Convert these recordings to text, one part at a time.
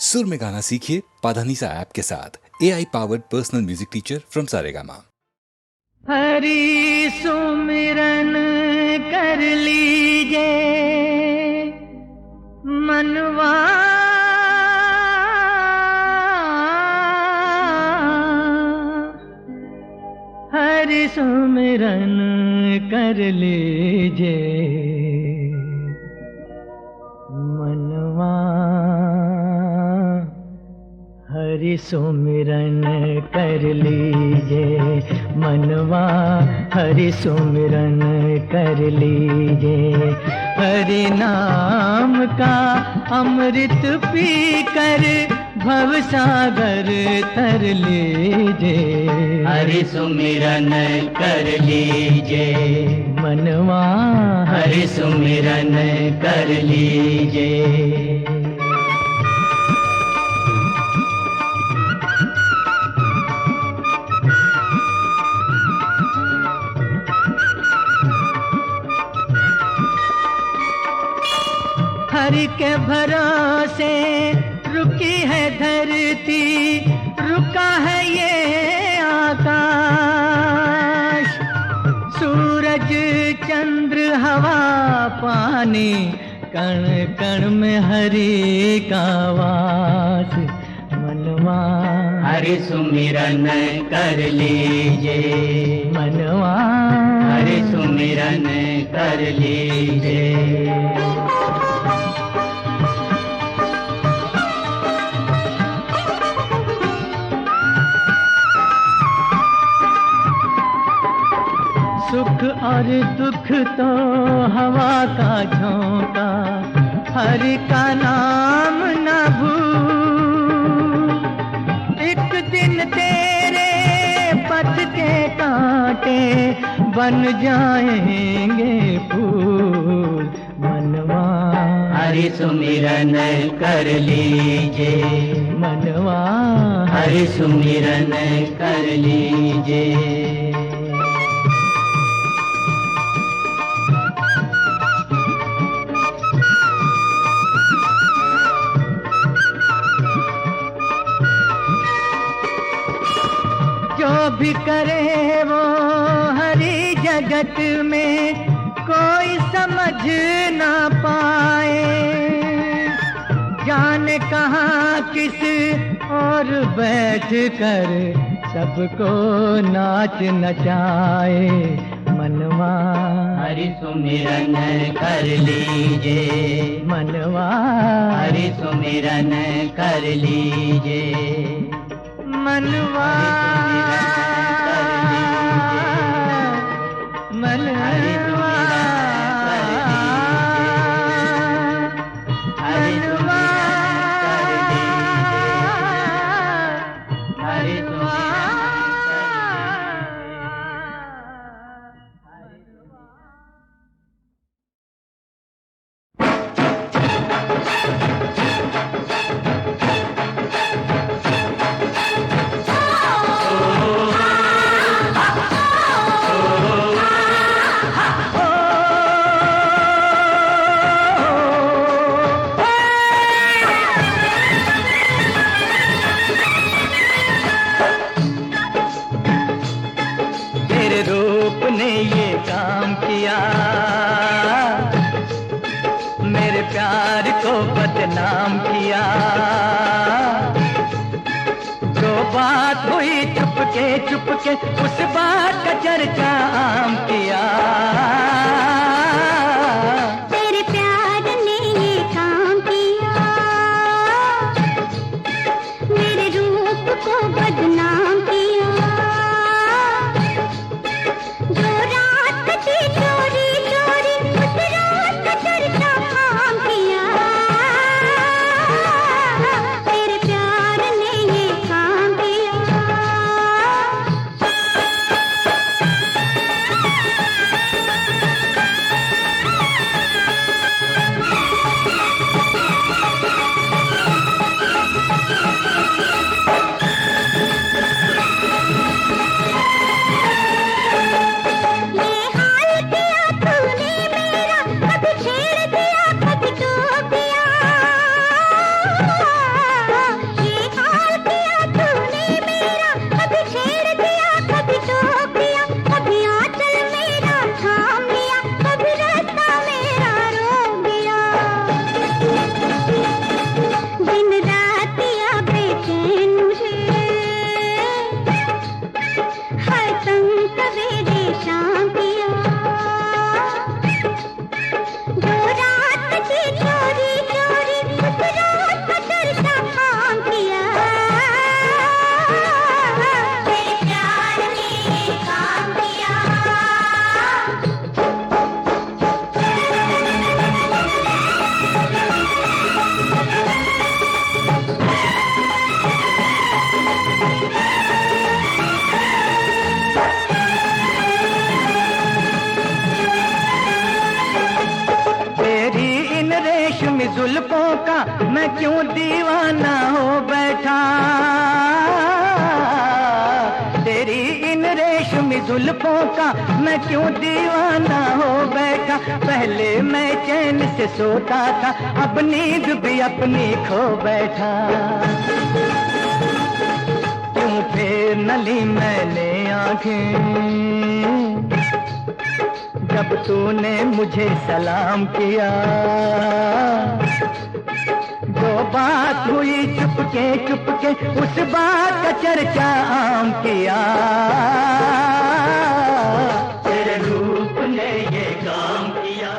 सुर में गाना सीखिए पाधानीसा ऐप के साथ। AI powered personal music teacher from Saregama. Hari सुमिरन कर लीजे मनवा, हरि सुमिरन कर लीजे मनवा, हरि सुमिरन कर लीजे मनवा, हरि सुमिरन कर लीजे। हरि नाम का अमृत पी कर भवसागर तर लीजे। हरि सुमिरन कर लीजे मनवा, हरि सुमिरन कर लीजे। हरि के भरोसे रुकी है धरती, रुका है ये आकाश। सूरज चंद्र हवा पानी, कण कण में हरि का वास। मनवा, हरि सुमिरन कर लीजे मनवा, हरि सुमिरन कर लीजे। सुख और दुख तो हवा का झोंका, हरि का नाम न भूल। एक दिन तेरे पथ के कांटे बन जाएंगे फूल। मनवा, हरि सुमिरन कर लीजे मनवा, हरि सुमिरन कर लीजे। जो भी करे वो हरि जगत में कोई समझ ना पाए। जाने कहाँ किस और बैठ कर सबको नाच नचाए। मनवा, हरि सुमिरन कर लीजे मनवा, हरि सुमिरन कर लीजे। मनवा, मनवा, बदनाम किया। जो बात हुई चुपके चुपके उस बात का चर्चा आम किया। तेरे प्यार ने ये काम किया, मेरे रूप को बदनाम किया। जो रात कटी चोरी चोरी उस रात का चर्चा आम किया। तेरे प्यार ने ये काम किया। जुल्फों का मैं क्यों दीवाना हो बैठा। पहले मैं चैन से सोता था, अब नींद भी अपनी खो बैठा। क्यों फेर न ली मैंने आंखें जब तूने मुझे सलाम किया। जो बात हुई चुपके चुपके उस बात का चर्चा आम किया। तेरे रूप ने ये काम किया।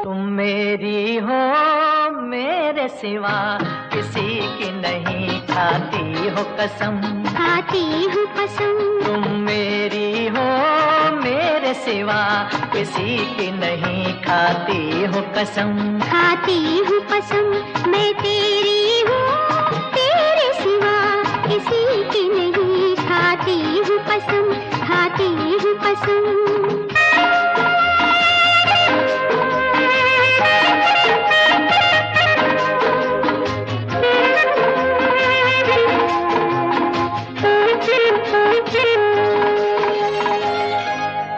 तुम मेरी हो मेरे सिवा किसी की नहीं, खाती हो कसम, खाती हूँ कसम। तुम मेरी हो मेरे सिवा किसी की नहीं, खाती हो कसम, खाती हूँ कसम। मैं तेरी हूँ तेरे सिवा किसी की नहीं, खाती हूँ कसम, खाती हूँ कसम।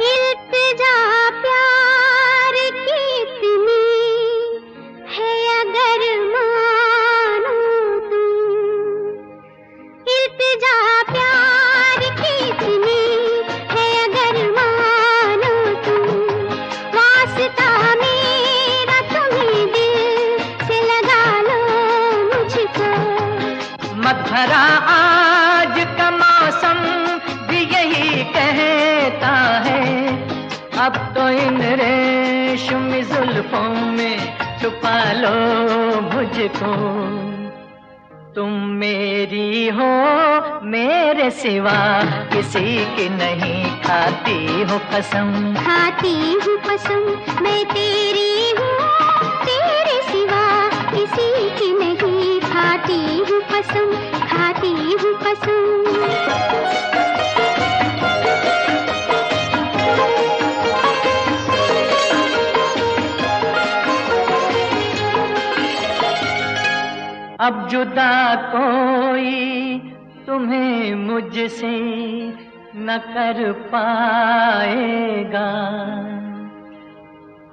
इल्तिजा प्यार की इतनी है अगर मानो तुम, इल्तिजा प्यार की इतनी है अगर मानो तुम, वास्ता मेरा तुम्हें दिल से लगा लो मुझको। मत भरा आज का मौसम भी यही कहता है, अब तो इन रेशमी जुल्फों में छुपा लो मुझको। तुम मेरी हो मेरे सिवा किसी की नहीं, खाती हो कसम, खाती हूँ कसम। मैं तेरी हूँ तेरे सिवा किसी की नहीं, खाती हूँ कसम, खाती हूँ कसम। अब जुदा कोई तुम्हें मुझसे न कर पाएगा,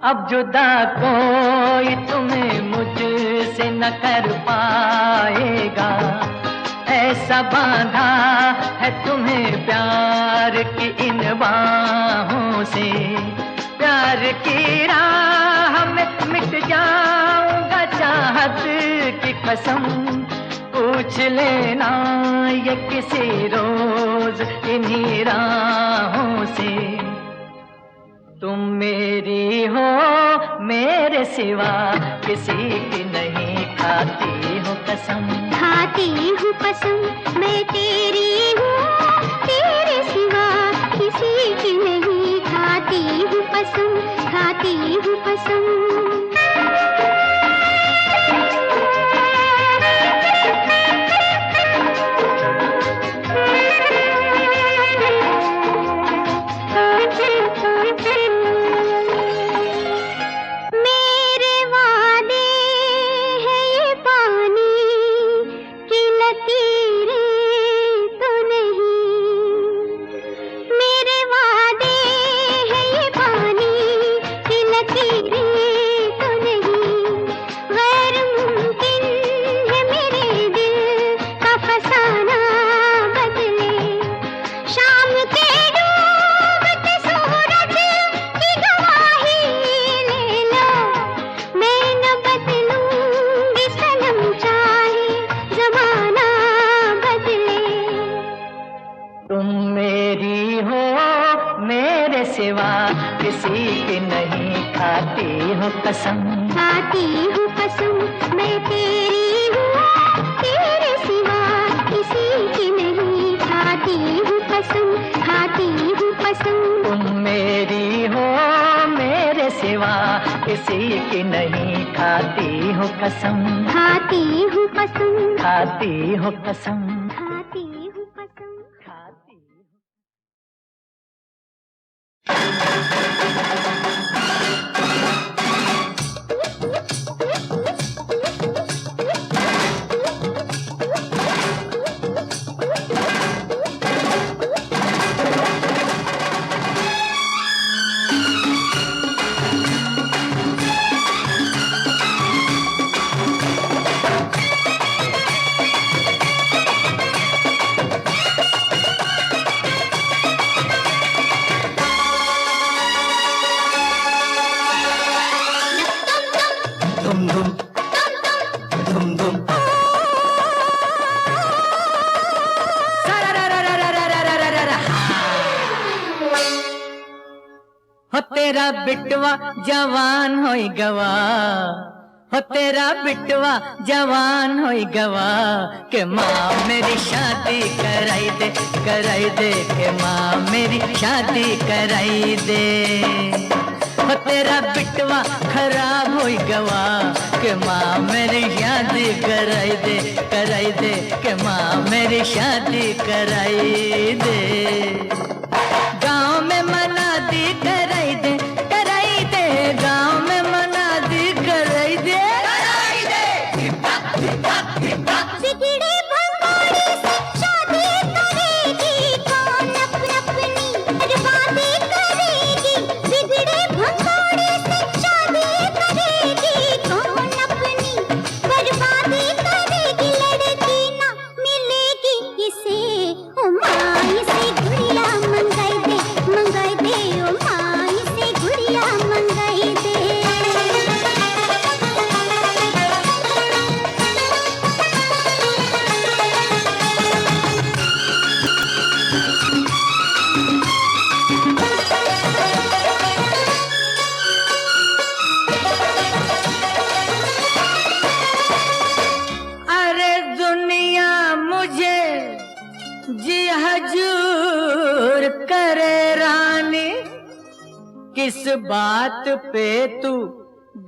अब जुदा कोई तुम्हें मुझसे न कर पाएगा। ऐसा बांधा है तुम्हें प्यार की इन बाहों से, प्यार की राह में मिट जाऊंगा चाहत की कसम। पूछ लेना ये किसी रोज इन्हीं राहों से। तुम मेरी हो मेरे सिवा किसी की नहीं, खाती हो कसम, खाती हूँ कसम। मैं तेरी हूँ तेरे सिवा किसी की नहीं, खाती हूँ कसम, खाती हूँ कसम। मेरे वादे हैं ये पानी की लकीरें तो नहीं, मेरे वादे हैं ये पानी की लकीरें तो नहीं। गैर मुमकिन है मेरे दिल का फसाना बदले, शाम के डूबते सूरज की गवाही ले लो। मैं न बदलूंगी सनम चाहे जमाना बदले। तुम मेरी हो मेरे सिवा किसी की नहीं, खाती हो कसम, खाती हूँ कसम। मैं तेरी हूँ तेरे सिवा किसी की नहीं, खाती हूँ कसम, खाती हूँ कसम। तुम मेरी हो मेरे सिवा किसी की नहीं, खाती हो कसम, खाती हूँ कसम, खाती हो कसम, खाती हूँ कसम। खाती हो। हो तेरा बिटवा जवान होई गवा, हो तेरा बिटवा जवान होई गवा, के माँ मेरी शादी कराई दे, कराई दे, के माँ मेरी शादी कराई दे। हो तेरा बिटवा खराब होई गवा, के माँ मेरी शादी कराई दे, कराई दे, के माँ मेरी शादी कराई दे। गाँव में मनादी कराई दे, कराई दे, गाँव में मनादी कराई दे, कराई दे। बिगड़े भंगोड़े से शादी करेगी कौन अपनी बर्बादी करेगी, बिगड़े भंगोड़े से शादी करेगी कौन अपनी बर्बादी करेगी। लड़की ना मिलेगी इसे, ओ माँ इसे गुड़िया मंगाई दे, मंगाई दे, ओ माँ इसे गुड़िया मंगाई दे। अरे दुनिया मुझे जी हजूर करे रानी, किस बात पे तू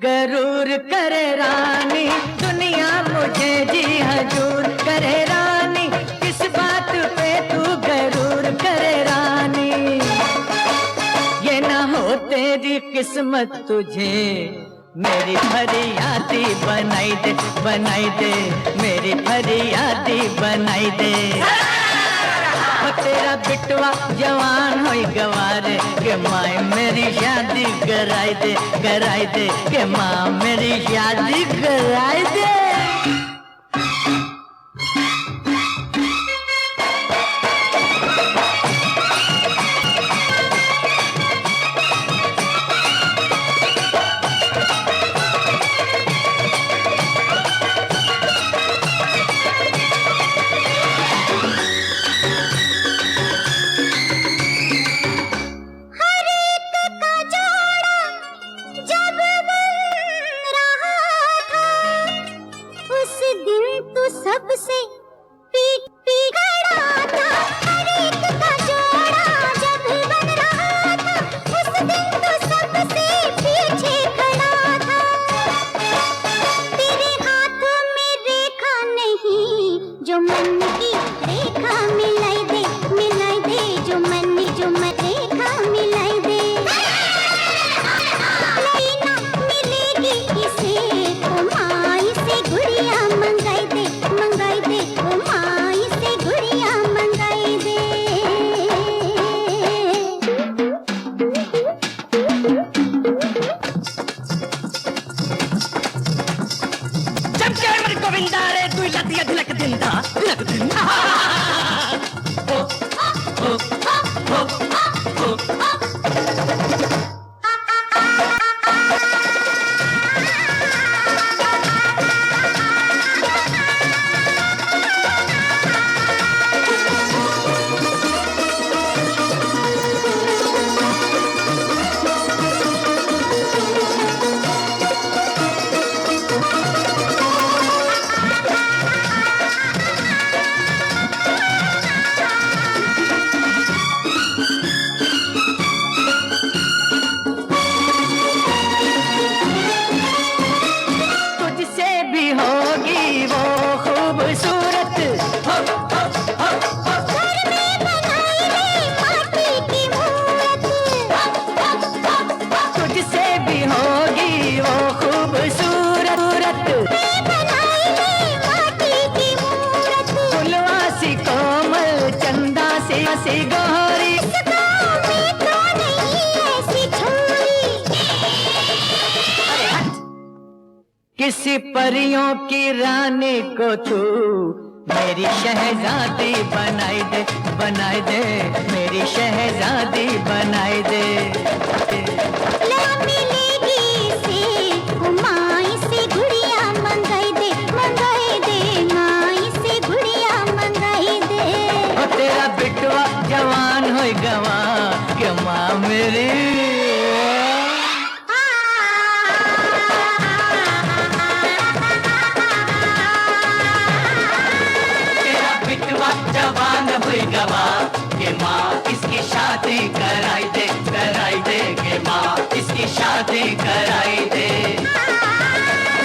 गरूर करे रानी। दुनिया मुझे जी हजूर करे रानी, किस बात पे तू गरूर करे रानी। ये ना हो तेरी किस्मत तुझे मेरी फरियादी बनाई दे, बनाई दे, मेरी फरियादी बनाई दे। हो तेरा बिटवा जवान होई गवारे, के माँ मेरी शादी कराई दे, कराई दे, के माँ मेरी शादी कराई दे। हर एक का जोड़ा जब बन रहा था, उस दिन तू सबसे पिघड़ा था। हर एक का जोड़ा जब बन रहा था, उस दिन तू सबसे पीछे खड़ा था। तेरे हाथों में रेखा नहीं, जो मन की रेखा मिलाई दे, मिलाई दे, जो मन रेखा मिलाई दे। नहीं ना मिलेगी इसे, ओ माँ इसे गुड़िया मंगाई दे, मंगाई दे, ओ माँ इसे गुड़िया मंगाई दे। चमके मर गोविंदा रे, तू लतिया धिलक दिंदा, धिलक दिंदा। तुझसे भी होगी वो खूबसूरत, घर में बनाई ले माटी की मूरत, तुझसे भी होगी वो खूबसूरत। में बनाई ले माटी की मूरत। फुलवासी कोमल चंदा सी गोरी, इस गाँव में तो नहीं ऐसी छोरी। किसी परियों की रानी को तू मेरी शहजादी बनाई दे, बनाई दे, मेरी शहजादी बनाई दे। ला मिलेगी इसे, ओ माँ इसे गुड़िया मंगाई दे, मंगाई दे, माँ इसे गुड़िया मंगाई दे। ओ तेरा बिटवा जवान होई गवा, के माँ मेरी गवाह के माँ इसकी शादी कराई दे के माँ इसकी शादी कराई दे।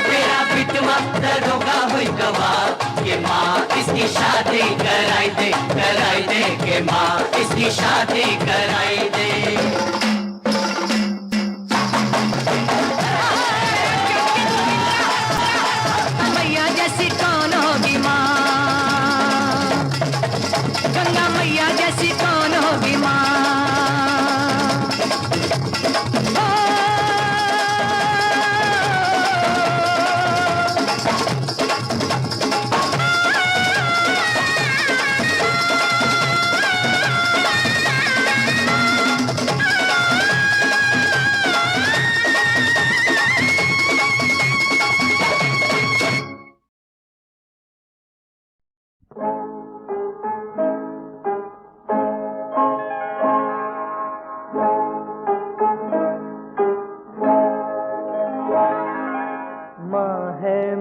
तेरा बिटवा दरोगा हुई गवाह के माँ इसकी शादी कराई दे के माँ इसकी शादी कराई दे। मैया जैसी कौन होगी माँ, गंगा मैया जैसी कौन होगी माँ।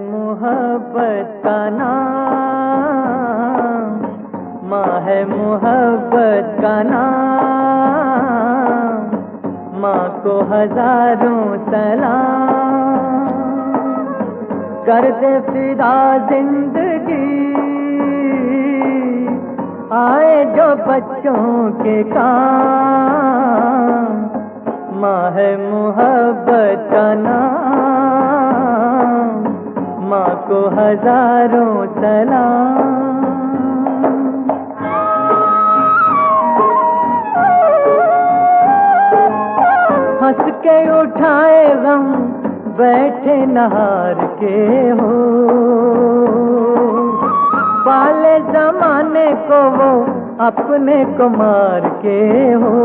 मोहब्बत का नाम, माँ है मोहब्बत का नाम, माँ को हजारों सलाम। कर दे फिदा जिंदगी आए जो बच्चों के काम, माँ है मोहब्बत का नाम, माँ को हजारों सलाम। हंस के उठाए गम बैठे नहार के हो, पाले जमाने को वो अपने को मार के हो।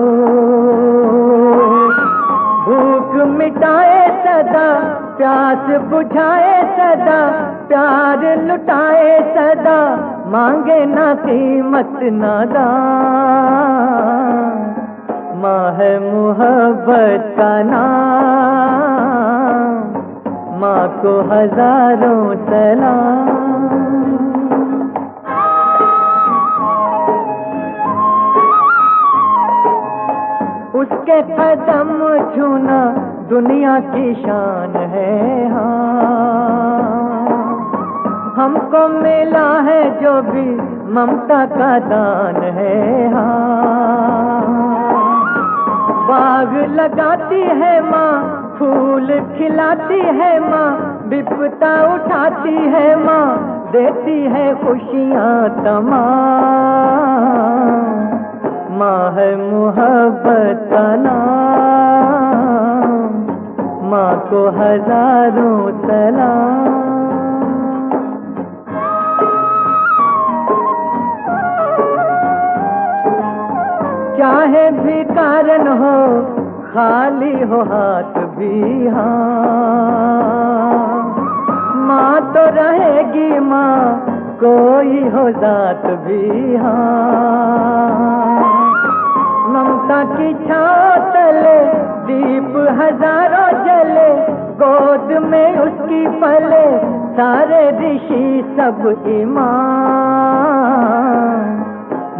भूख मिटाए सदा प्यास बुझाए सदा, प्यार लुटाए सदा, मांगे ना कीमत ना दाम, माँ है मोहब्बत का नाम, माँ को हजारों सलाम। उसके कदम छूना दुनिया की शान है हाँ, हमको मिला है जो भी ममता का दान है हाँ। बाग लगाती है माँ, फूल खिलाती है माँ, विपदा उठाती है माँ, देती है खुशियाँ तमाम, माँ है मोहब्बत का नाम, माँ को हजारों सलाम। चाहे भी कारण हो खाली हो हाथ भी हाँ, माँ तो रहेगी माँ कोई हो जात भी हाँ। ममता की छाँव तले दीप हजारों जले, गोद में उसकी पले सारे ऋषि सब ईमान,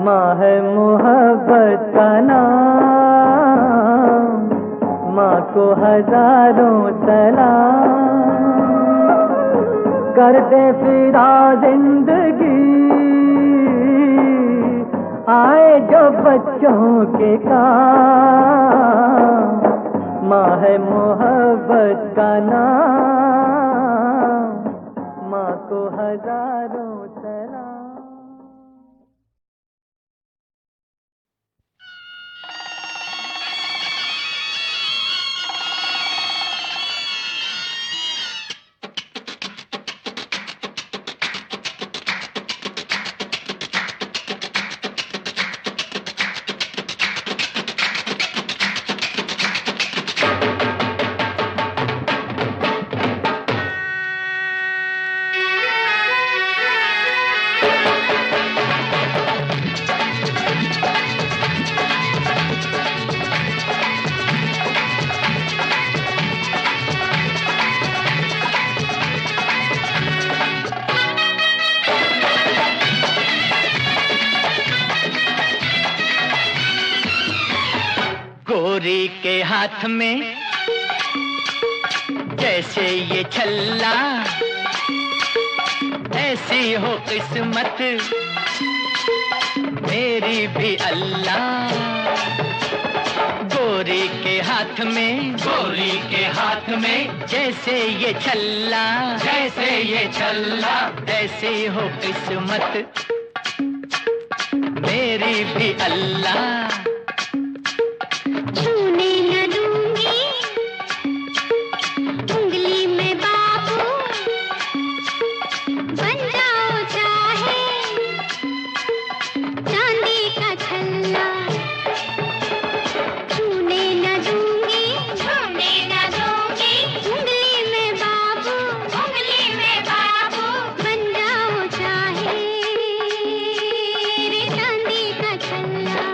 माँ है मोहब्बत का नाम, माँ को हजारों सलाम। कर दे फिदा जिंदगी आए जो बच्चों के काम, माँ है मोहब्बत का नाम, माँ को हजारों सलाम। गोरी के हाथ में जैसे ये छल्ला, ऐसी हो किस्मत मेरी भी अल्लाह। गोरी के हाथ में, गोरी के हाथ में जैसे ये छल्ला, जैसे ये छल्ला, ऐसी हो किस्मत मेरी भी अल्लाह। छूने न दूंगी उंगली में बाबू, बन जाओ चाहे चांदी का छल्ला। छूने न दूंगी, छूने न दूंगी उंगली में बाबू, उंगली में बाबू, बन जाओ चाहे रे चांदी का छल्ला।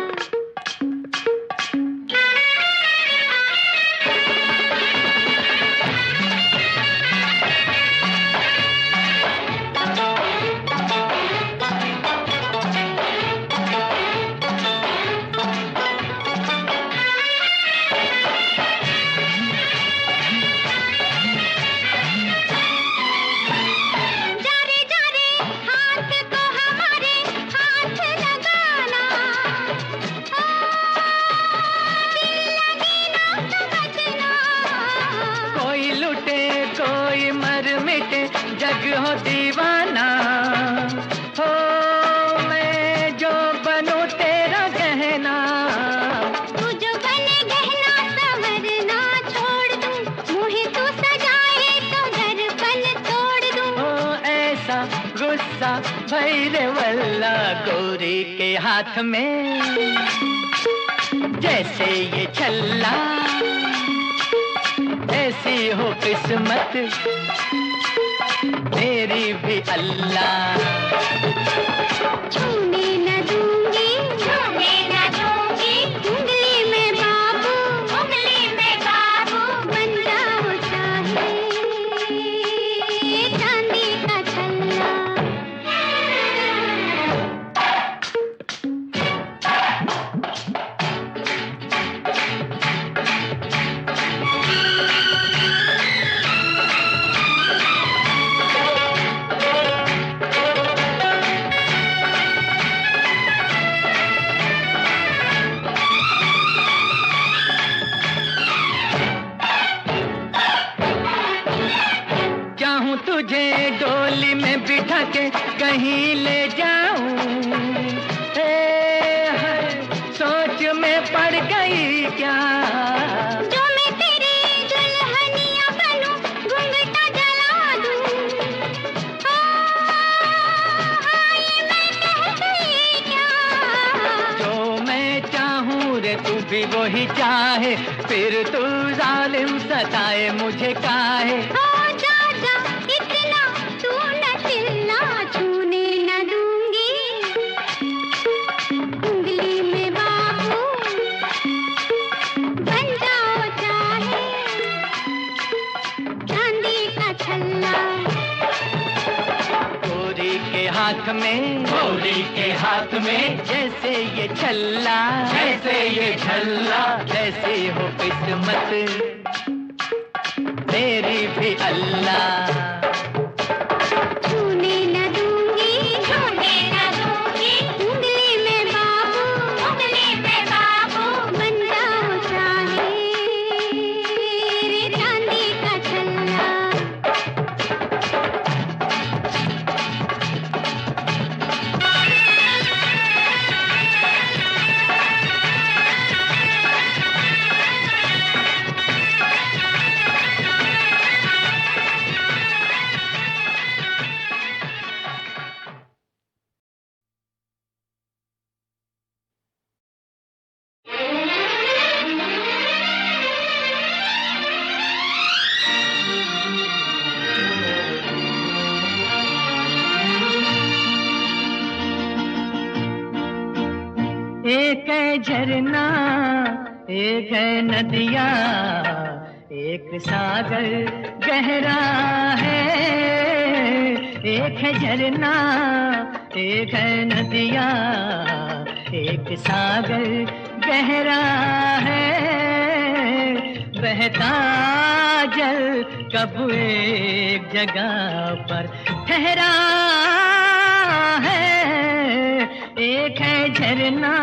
जारे जारे हाथ को हमारे हाथ लगाना, दिल लगी ना समझना। कोई लुटे कोई मर मिटे जग हो दीवाना, हो मैं जो बनूं तेरा गहना। तू जो बने गहना संवरना छोड़ दूं, मुझे तू सजाए तो दर्पण तोड़ दूं। हो ऐसा गुस्सा भैरे वल्ला, गोरी के हाथ में जैसे ये छल्ला, ऐसी हो किस्मत मेरी भी अल्लाह। छूने न दूंगी, छूने न दूंगी उंगली में बाबू, उंगली में बाबू, बन जाओ चाहे चांदी का छल्ला। चाहूं तुझे डोली में बिठा के कहीं ले जाऊं, सोच में पड़ गई क्या। जो मैं तेरी दुल्हनिया बनूं, घूंघटा जला दूं। हाय मैं कह गई क्या। जो मैं चाहूं रे तू भी वही चाहे, फिर तू जालिम सताए मुझे काहे। जा जा इतना तू न चिल्ला, छूने न दूंगी उंगली में बाबू, बन जाओ चाहे चांदी का छल्ला। गोरी के हाथ में, गोरी के हाथ में जैसे ये छल्ला, जैसे ये छल्ला, ऐसी हो किस्मत मेरी भी अल्लाह। छूने न दूंगी, छूने न दूंगी उंगली में बाबू, उंगली में बाबू, बन जाओ चाहे रे चांदी का छल्ला। एक है झरना, एक है नदिया, एक सागर गहरा है। एक है झरना, एक है नदिया, एक सागर गहरा है, बहता जल कब एक जगह पर ठहरा है, एक है झरना।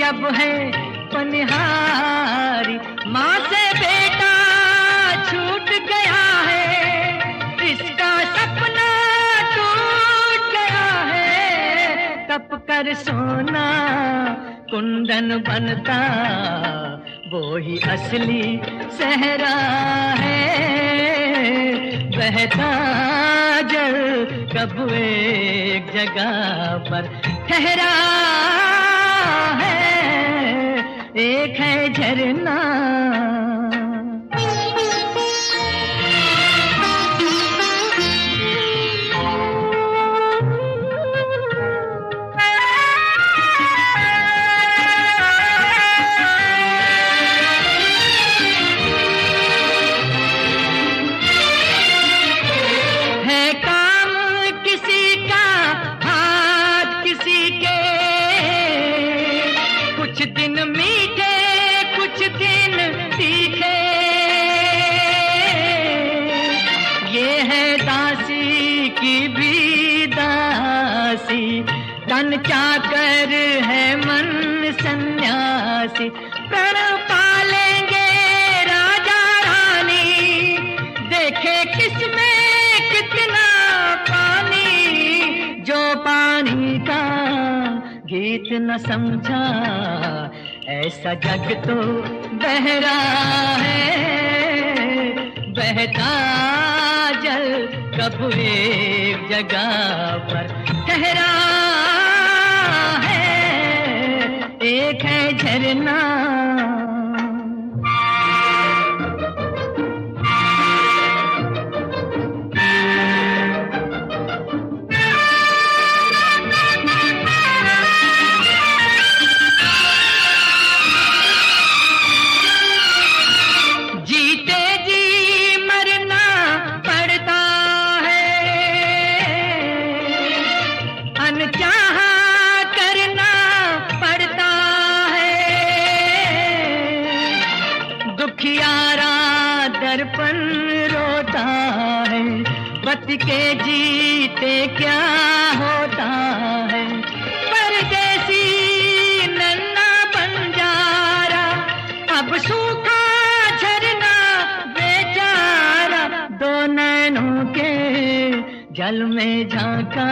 अब है पनिहारी, माँ से बेटा छूट गया है, इसका सपना टूट गया है। तप कर सोना कुंदन बनता, वो ही असली सहरा है, बहता जल कब एक जगह पर ठहरा है, एक है झरना। है काम किसी का, हाथ किसी के, कुछ दिन मीठे कुछ दिन तीखे, ये है दासी की भी दासी, तन चाकर है मन सन्यासी। प्रण पालेंगे राजा रानी, देखे किसमें कितना पानी, जो पानी का गीत न समझा, ऐसा जग तो बहरा है, बहता जल कब एक जगह पर ठहरा है, एक है झरना। दर्पण रोता है, पति के जीते क्या होता है, परदेसी नन्हा बंजारा, अब सूखा झरना बेचारा, दो नैनों के जल में झांका,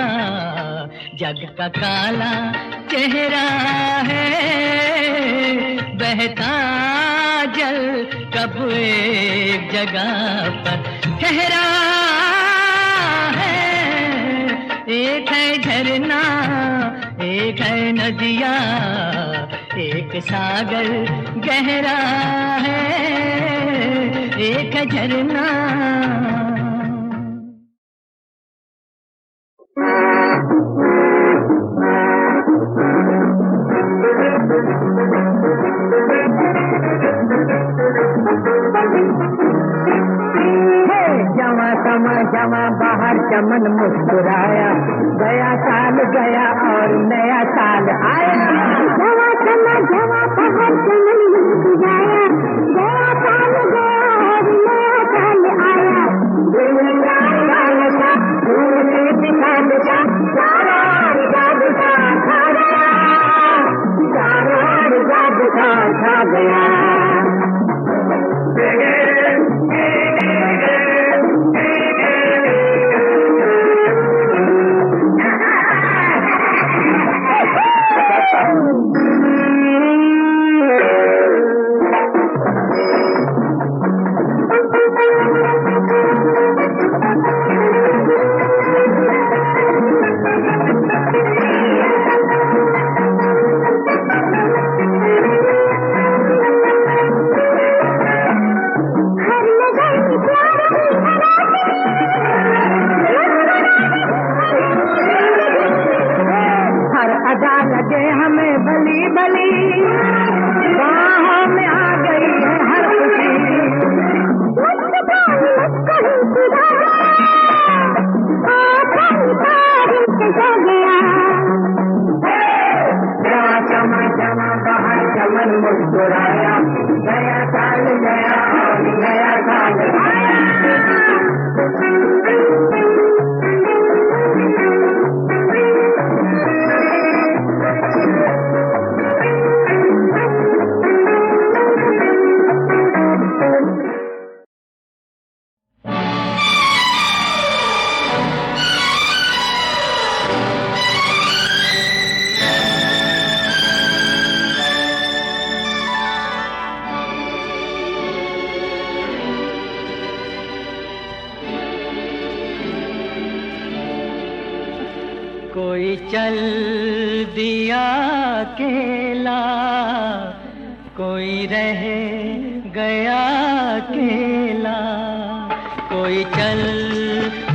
जग का काला चेहरा है, बहता जल कब एक जगह पर ठहरा है, एक है झरना, एक है नदिया, एक सागर गहरा है, एक है झरना। जमा बाहर चमन मुस्कुराया, गया साल गया और नया साल आया। जमा बाहर चमन मुस्कुराया, गया साल गया और नया साल आया। दिखा दिखा सारा छा गया। कोई चल दिया अकेला, कोई रह गया अकेला, कोई चल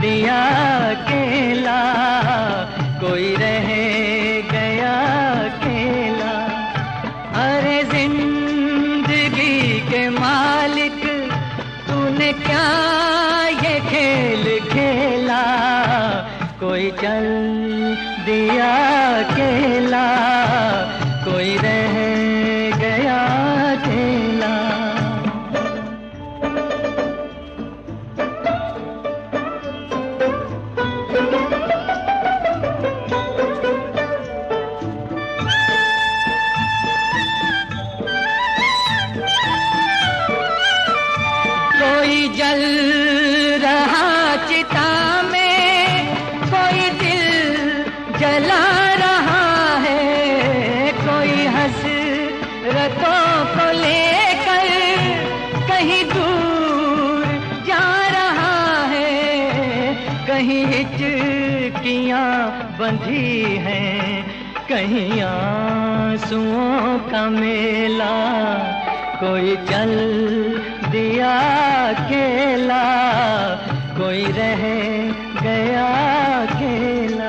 दिया अकेला, कोई रह गया अकेला। अरे जिंदगी के मालिक तूने क्या ये खेल खेला, कोई चल दिया अकेला, कोई रह गया अकेला। कोई जल रहा चिता में, कोई दिल जला रहा है, कोई हसरतों को लेकर कहीं दूर जा रहा है, कहीं हिचकियां बंधी हैं, कहीं आंसुओं का मेला, कोई चल दिया अकेला, कोई रह गया अकेला।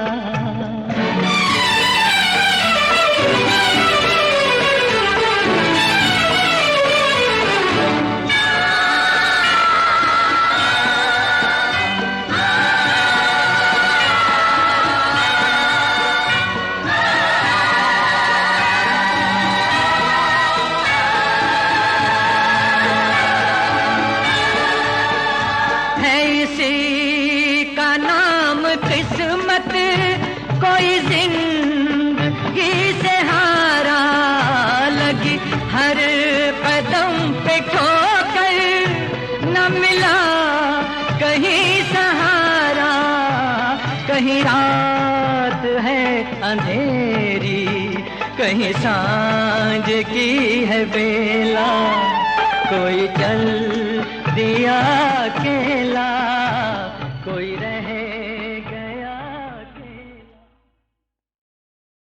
किस्मत कोई जिंदगी से हारा, लगी हर कदम पे ठोकर, न मिला कहीं सहारा, कहीं रात है अंधेरी, कहीं सांझ की है बेला, कोई चल दिया अकेला,